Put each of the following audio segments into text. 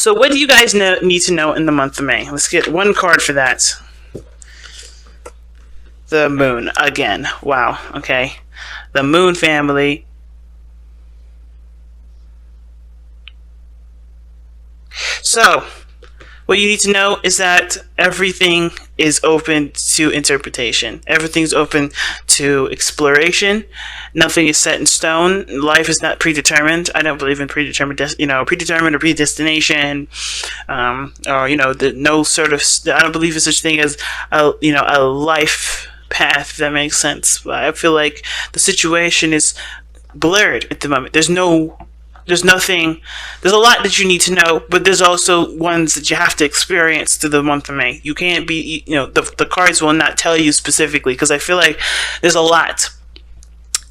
So what do you guys need to know in the month of May? Let's get one card for that. The moon again. Wow. Okay. The moon family. So, what you need to know is that everything is open to interpretation. Everything's open to exploration. Nothing is set in stone. Life is not predetermined. I don't believe in predetermined or predestination, or no sort of. I don't believe in such thing as a life path. If that makes sense. I feel like the situation is blurred at the moment. There's nothing. There's a lot that you need to know, but there's also ones that you have to experience through the month of May. You can't be, the cards will not tell you specifically, because I feel like there's a lot.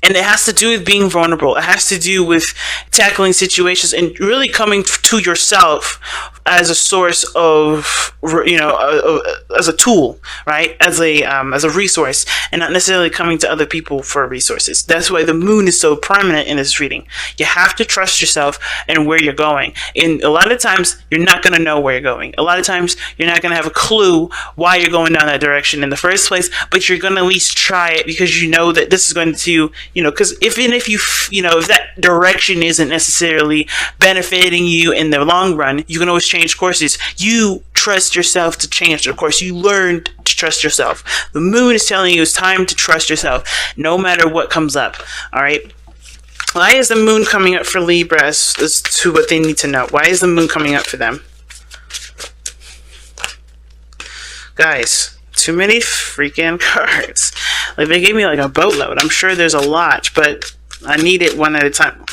And it has to do with being vulnerable. It has to do with tackling situations and really coming to yourself as a source of, as a tool, right? As a resource, and not necessarily coming to other people for resources. That's why the moon is so prominent in this reading. You have to trust yourself and where you're going. And a lot of times, you're not going to know where you're going. A lot of times, you're not going to have a clue why you're going down that direction in the first place, but you're going to at least try it, because you know that this is going to, because if that direction isn't necessarily benefiting you in the long run, you can always change courses. You trust yourself to change the course. You learn to trust yourself. The moon is telling you it's time to trust yourself, no matter what comes up. All right. Why is the moon coming up for Libra as to what they need to know? Why is the moon coming up for them? Guys, too many freaking cards. Like, they gave me like a boatload. I'm sure there's a lot, but I need it one at a time.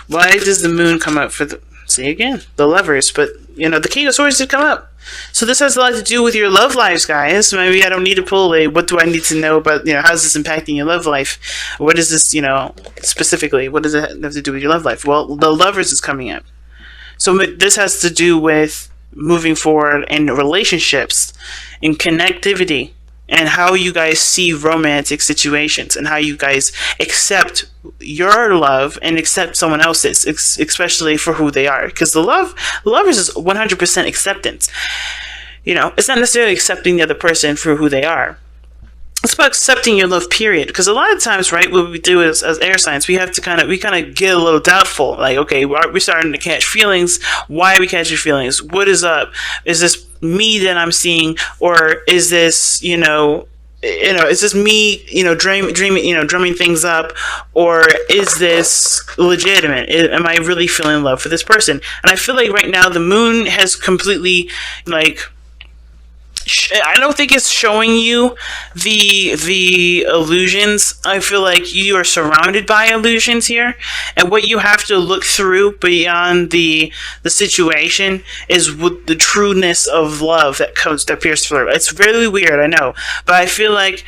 Why does the moon come up for the... See, again, the Lovers, but, the King of Swords did come up. So this has a lot to do with your love lives, guys. Maybe I don't need to pull what do I need to know about, how's this impacting your love life? What is this, specifically? What does it have to do with your love life? Well, the Lovers is coming up. So this has to do with moving forward in relationships, in connectivity, and how you guys see romantic situations, and how you guys accept your love and accept someone else's, especially for who they are. Because the Lovers is 100% acceptance. It's not necessarily accepting the other person for who they are. It's about accepting your love, period. Because a lot of times, right, what we do as air signs, we have to kind of get a little doubtful. Like, okay, we're starting to catch feelings. Why are we catching feelings? What is up? Is this me that I'm seeing, or is this, is this me, drumming things up, or is this legitimate? Am I really feeling love for this person? And I feel like right now the moon has completely, I don't think it's showing you the illusions. I feel like you are surrounded by illusions here, and what you have to look through beyond the situation is with the trueness of love that appears through. It's really weird, I know, but I feel like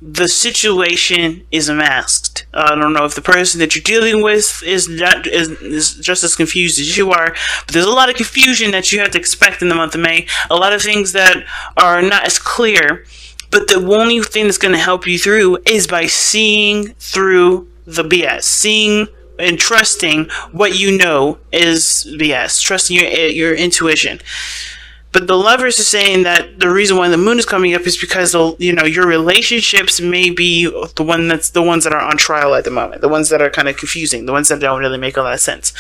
the situation is masked. I don't know if the person that you're dealing with is just as confused as you are, but there's a lot of confusion that you have to expect in the month of May. A lot of things that are not as clear, but the only thing that's going to help you through is by seeing through the BS, seeing and trusting what you know is BS, trusting your intuition. But the Lovers are saying that the reason why the moon is coming up is because your relationships may be the ones that are on trial at the moment, the ones that are kind of confusing, the ones that don't really make a lot of sense.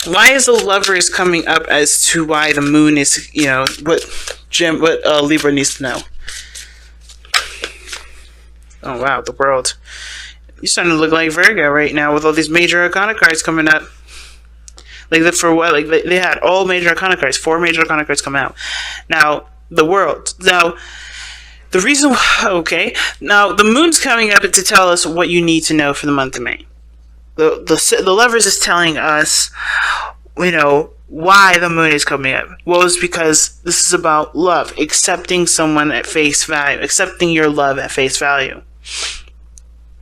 Why is the Lovers coming up as to why the moon is what Libra needs to know? Oh wow, the World. You're starting to look like Virgo right now with all these major arcana cards coming up. For what? They had all major arcana cards, 4 major arcana cards come out. Now, the World. Now, the reason... Okay. Now, the moon's coming up to tell us what you need to know for the month of May. The Lovers is telling us, why the moon is coming up. Well, it's because this is about love. Accepting someone at face value. Accepting your love at face value.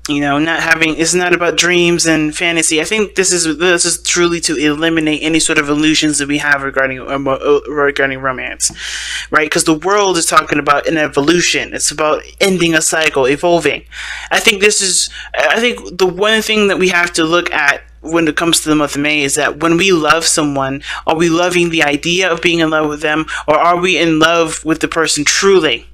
Not having, it's not about dreams and fantasy. I think this is truly to eliminate any sort of illusions that we have regarding romance, right? Because the world is talking about an evolution. It's about ending a cycle, evolving. I think the one thing that we have to look at when it comes to the month of May is that when we love someone, are we loving the idea of being in love with them, or are we in love with the person truly?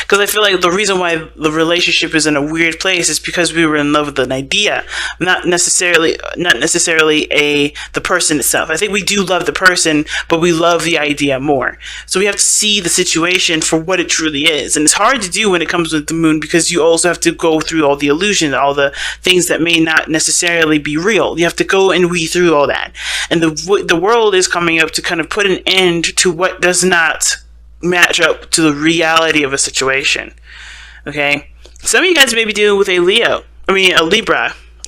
Because I feel like the reason why the relationship is in a weird place is because we were in love with an idea, not necessarily the person itself. I think we do love the person, but we love the idea more. So we have to see the situation for what it truly is, and it's hard to do when it comes with the moon, because you also have to go through all the illusions, all the things that may not necessarily be real. You have to go and weed through all that, and the world is coming up to kind of put an end to what does not match up to the reality of a situation. Okay, some of you guys may be dealing with a Libra.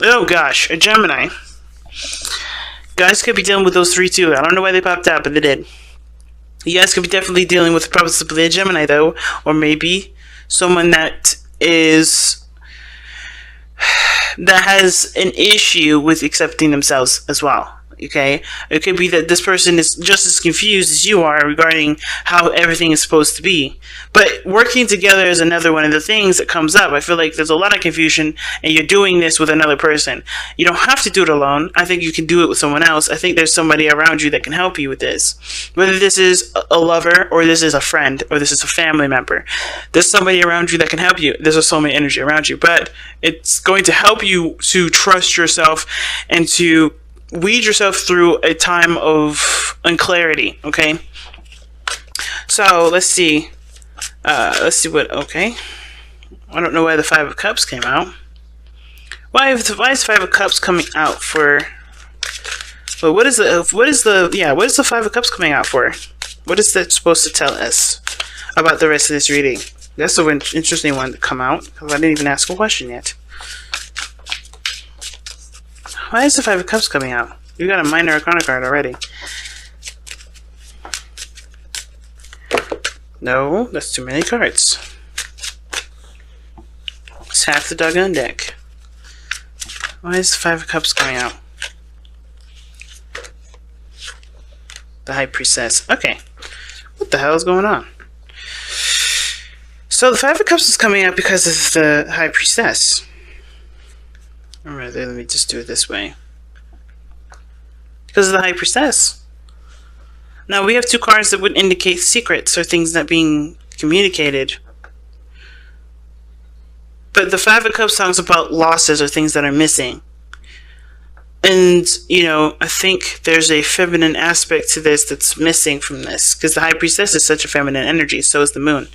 Oh gosh, a Gemini. Guys could be dealing with those three too. I don't know why they popped out, but they did. You guys could be definitely dealing with possibly a Gemini though, or maybe someone that has an issue with accepting themselves as well. Okay, it could be that this person is just as confused as you are regarding how everything is supposed to be. But working together is another one of the things that comes up. I feel like there's a lot of confusion, and you're doing this with another person. You don't have to do it alone. I think you can do it with someone else. I think there's somebody around you that can help you with this. Whether this is a lover, or this is a friend, or this is a family member, there's somebody around you that can help you. There's a soulmate energy around you, but it's going to help you to trust yourself and to weed yourself through a time of unclarity. Okay, so let's see okay, I don't know why the Five of Cups came out. Why is the Five of Cups coming out for? Well, what is the Five of Cups coming out for? What is that supposed to tell us about the rest of this reading? That's an interesting one to come out, because I didn't even ask a question yet. Why is the Five of Cups coming out? You got a minor arcana card already. No, that's too many cards. It's half the doggone deck. Why is the Five of Cups coming out? The High Priestess. Okay. What the hell is going on? So the Five of Cups is coming out because of the High Priestess. Or rather, let me just do it this way. Because of the High Priestess. Now, we have two cards that would indicate secrets or things not being communicated. But the Five of Cups talks about losses or things that are missing. And, I think there's a feminine aspect to this that's missing from this. Because the High Priestess is such a feminine energy, so is the moon.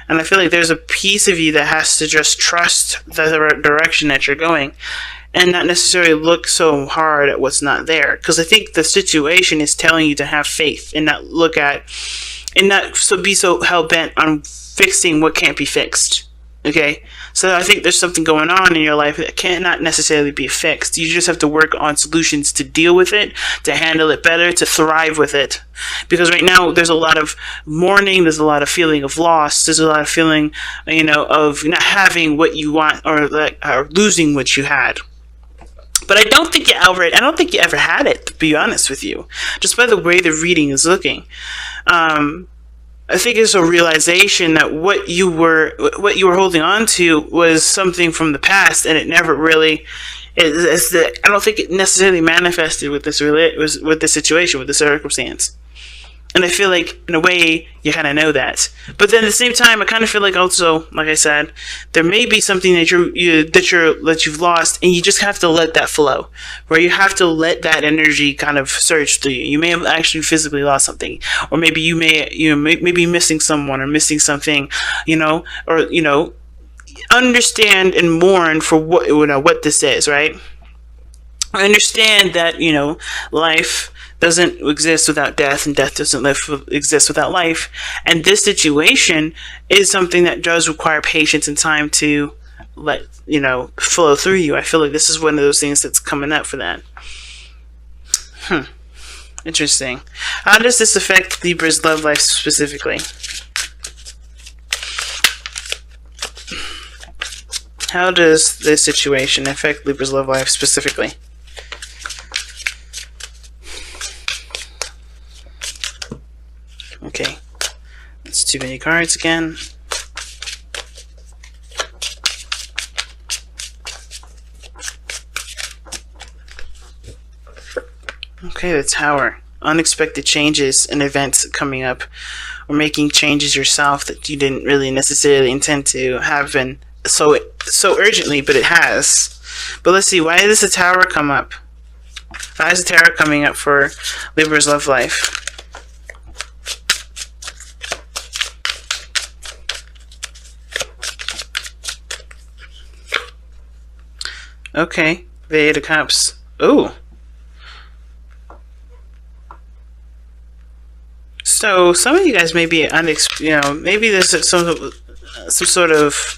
And I feel like there's a piece of you that has to just trust the direction that you're going, and not necessarily look so hard at what's not there. Because I think the situation is telling you to have faith and not be so hell-bent on fixing what can't be fixed. Okay? So I think there's something going on in your life that cannot necessarily be fixed. You just have to work on solutions to deal with it, to handle it better, to thrive with it. Because right now there's a lot of mourning, there's a lot of feeling of loss, there's a lot of feeling, of not having what you want, or losing what you had. But I don't think you ever had it, to be honest with you. Just by the way the reading is looking. I think it's a realization that what you were holding on to was something from the past, and it never really I don't think it necessarily manifested with this situation, with the circumstance. And I feel like, in a way, you kind of know that. But then at the same time, I kind of feel like also, like I said, there may be something that you've lost, and you just have to let that flow. Where you have to let that energy kind of surge through you. You may have actually physically lost something, or maybe you may be missing someone or missing something, understand and mourn for what this is, right? I understand that life doesn't exist without death, and death doesn't exist without life. And this situation is something that does require patience and time to let flow through you. I feel like this is one of those things that's coming up for that. Interesting. How does this affect Libra's love life specifically? How does this situation affect Libra's love life specifically? Okay, that's too many cards again. Okay, the Tower. Unexpected changes and events coming up, or making changes yourself that you didn't really necessarily intend to happen so urgently, but it has. But let's see, why does the Tower come up? Why is the Tower coming up for Libra's love life? Okay, the Eight of Cups. Ooh. So some of you guys may be maybe there's some sort of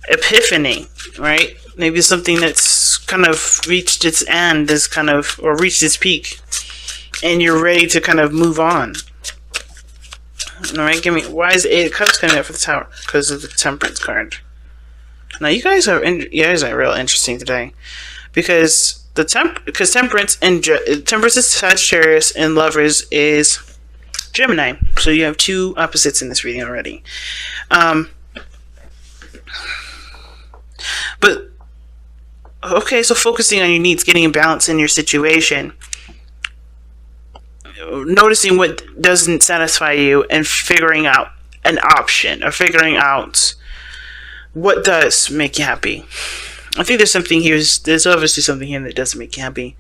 epiphany, right? Maybe something that's kind of reached its end, or reached its peak, and you're ready to kind of move on. All right, why is the Eight of Cups coming up for the Tower? Because of the Temperance card. Now you guys are real interesting today, because Temperance is Sagittarius and Lovers is Gemini. So you have two opposites in this reading already. But okay, so focusing on your needs, getting a balance in your situation, noticing what doesn't satisfy you, and figuring out an option, or figuring out what does make you happy. I think there's obviously something here that doesn't make you happy.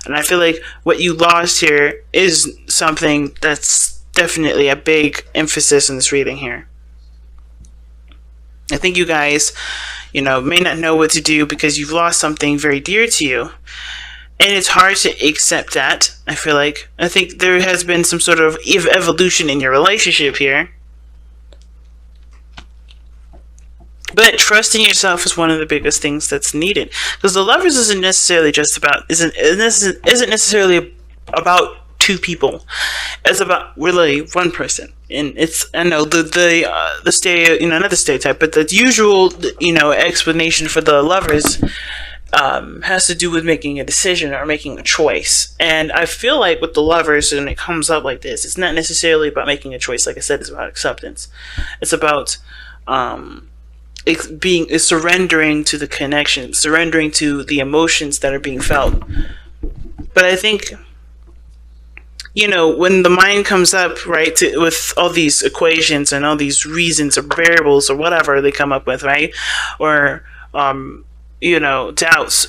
And I feel like what you lost here is something that's definitely a big emphasis in this reading here. I think you guys, may not know what to do because you've lost something very dear to you. And it's hard to accept that, I feel like. I think there has been some sort of evolution in your relationship here. But trusting yourself is one of the biggest things that's needed, because the Lovers isn't necessarily two people. It's about really one person, and it's not the stereotype, but the usual explanation for the Lovers has to do with making a decision or making a choice. And I feel like with the Lovers, when it comes up like this, it's not necessarily about making a choice. Like I said, it's about acceptance. It's about it's surrendering to the connection, surrendering to the emotions that are being felt. But I think, when the mind comes up, right, with all these equations and all these reasons or variables or whatever they come up with, right, or doubts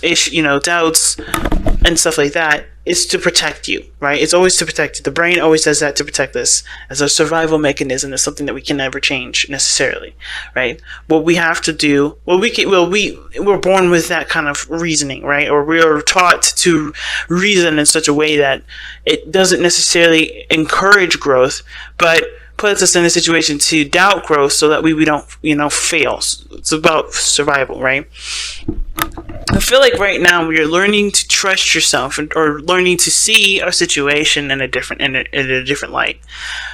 and stuff like that, is to protect you, right? It's always to protect you. The brain always does that to protect us as a survival mechanism. It's something that we can never change necessarily, right? What we have to do, we're born with that kind of reasoning, right? Or we're taught to reason in such a way that it doesn't necessarily encourage growth, but puts us in a situation to doubt growth so that we don't, fail. It's about survival, right? I feel like right now we are learning to trust yourself, or learning to see a situation in a different light.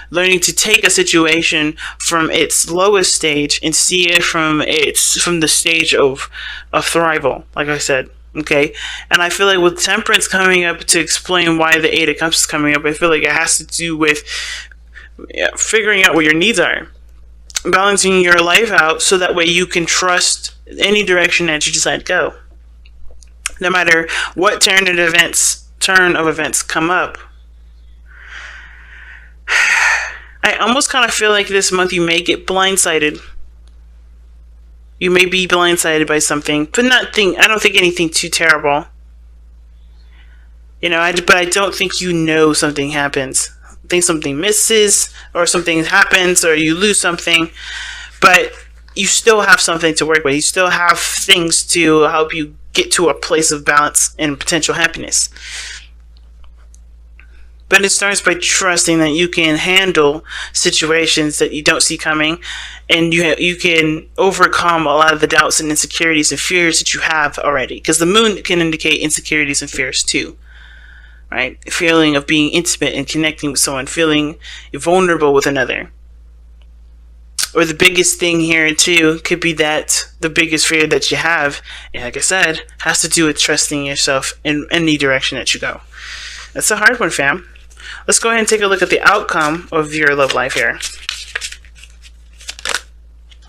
Learning to take a situation from its lowest stage and see it from the stage of thrival, like I said. Okay, and I feel like with Temperance coming up to explain why the Eight of Cups is coming up, I feel like it has to do with figuring out what your needs are, balancing your life out so that way you can trust any direction that you decide to go. No matter what turn of events come up. I almost kind of feel like this month you may get blindsided. You may be blindsided by something, but I don't think anything too terrible. But I don't think something happens. I think something misses, or something happens, or you lose something, but you still have something to work with. You still have things to help you get to a place of balance and potential happiness. But it starts by trusting that you can handle situations that you don't see coming, and you can overcome a lot of the doubts and insecurities and fears that you have already. Because the moon can indicate insecurities and fears too. Right? A feeling of being intimate and connecting with someone, feeling vulnerable with another. or the biggest thing here too could be that the biggest fear that you have, and like I said, has to do with trusting yourself in any direction that you go. That's a hard one, fam. Let's go ahead and take a look at the outcome of your love life here.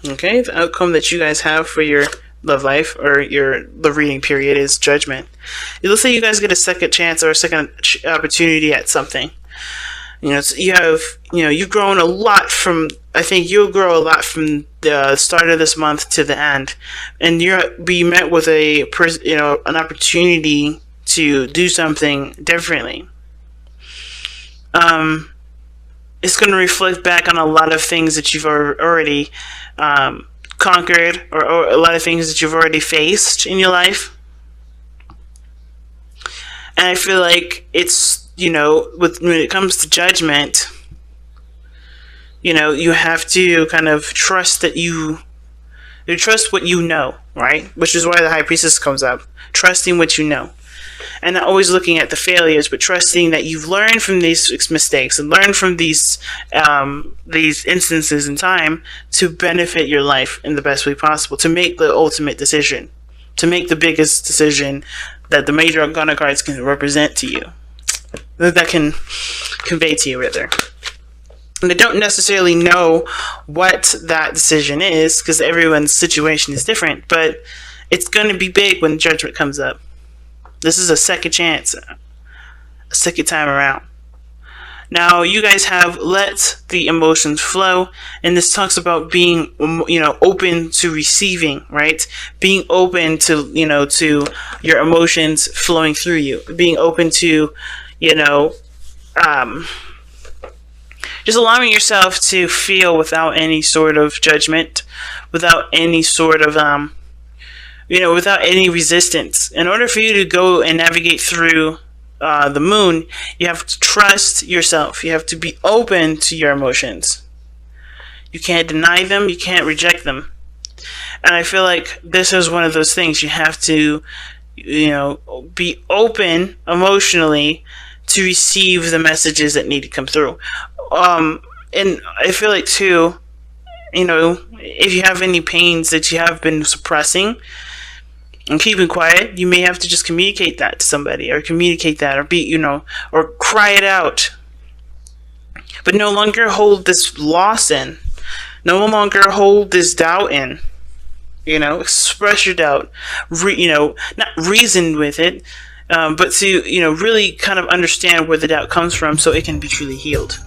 Okay, the outcome that you guys have for your love life or the reading period is Judgment. It looks like you guys get a second chance or a second opportunity at something. You've grown a lot from, I think you'll grow a lot from the start of this month to the end, and you'll be met with an opportunity to do something differently. It's going to reflect back on a lot of things that you've already conquered, or a lot of things that you've already faced in your life. And I feel like it's, when it comes to Judgment, you have to kind of trust that you trust what you know, right? Which is why the High Priestess comes up. Trusting what you know. And not always looking at the failures, but trusting that you've learned from these mistakes and learned from these instances in time to benefit your life in the best way possible, to make the ultimate decision, to make the biggest decision that the major arcana cards can represent to you, that can convey to you, rather. And I don't necessarily know what that decision is, because everyone's situation is different, but it's going to be big when Judgment comes up. This is a second chance, a second time around. Now, you guys have let the emotions flow, and this talks about being, open to receiving, right? Being open to, to your emotions flowing through you. Being open to, just allowing yourself to feel without any sort of judgment, without any sort of, without any resistance. In order for you to go and navigate through the moon, you have to trust yourself. You have to be open to your emotions. You can't deny them. You can't reject them. And I feel like this is one of those things. You have to, be open emotionally to receive the messages that need to come through. And I feel like too, if you have any pains that you have been suppressing and keeping quiet, you may have to just communicate that to somebody, or communicate that, or or cry it out. But no longer hold this loss in. No longer hold this doubt in. Express your doubt. Not reason with it, but to, really kind of understand where the doubt comes from so it can be truly healed.